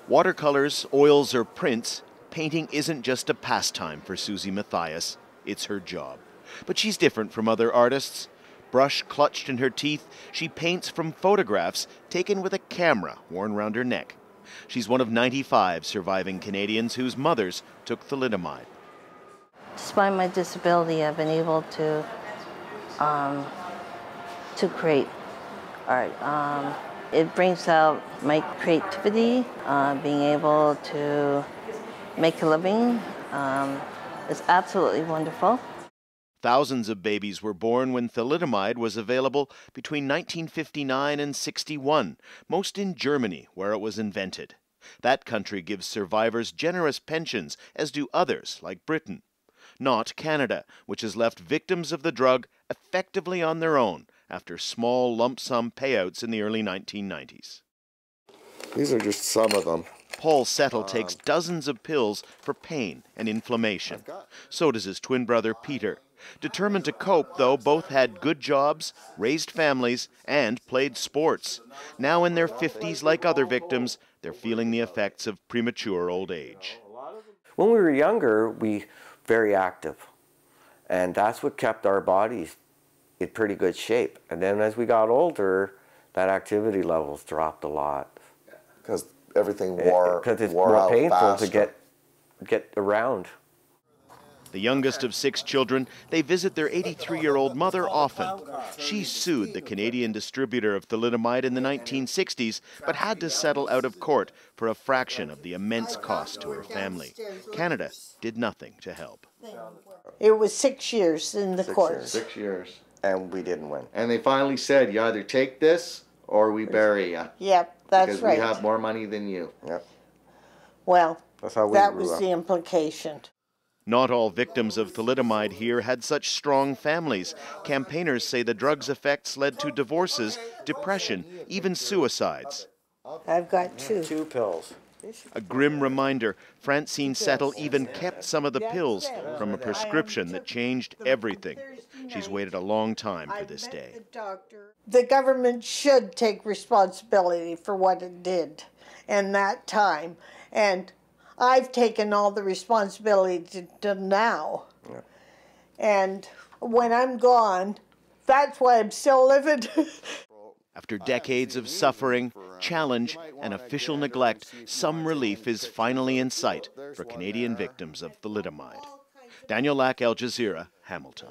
Watercolors, oils, or prints, painting isn't just a pastime for Susie Mathias, it's her job. But she's different from other artists. Brush clutched in her teeth, she paints from photographs taken with a camera worn round her neck. She's one of 95 surviving Canadians whose mothers took thalidomide. Despite my disability, I've been able to create art. It brings out my creativity, being able to make a living. It's absolutely wonderful. Thousands of babies were born when thalidomide was available between 1959 and 61, most in Germany, where it was invented. That country gives survivors generous pensions, as do others, like Britain. Not Canada, which has left victims of the drug effectively on their own after small lump sum payouts in the early 1990s. These are just some of them. Paul Settle takes dozens of pills for pain and inflammation. So does his twin brother Peter. Determined to cope, though, both had good jobs, raised families, and played sports. Now in their 50s, like other victims, they're feeling the effects of premature old age. When we were younger, we were very active, and that's what kept our bodies in pretty good shape. And then as we got older, that activity levels dropped a lot. Because everything wore because it's wore more out painful faster. to get around. The youngest of 6 children, they visit their 83-year-old mother often. She sued the Canadian distributor of thalidomide in the 1960s, but had to settle out of court for a fraction of the immense cost to her family. Canada did nothing to help. It was 6 years in the courts. 6 years. And we didn't win. And they finally said, you either take this or we bury you. Yep, that's because right. Because we have more money than you. Yep. Well, that's how that was the implication. Not all victims of thalidomide here had such strong families. Campaigners say the drug's effects led to divorces, depression, even suicides. I've got 2. 2 pills. A grim reminder, Francine Settle even kept some of the pills from a prescription that changed everything. She's waited a long time for this day. The government should take responsibility for what it did in that time. And I've taken all the responsibility to now. Yeah. And when I'm gone, that's why I'm still living. After decades of suffering, challenge, and official neglect, some relief is finally in sight for Canadian victims of thalidomide. Daniel Lack, Al Jazeera, Hamilton.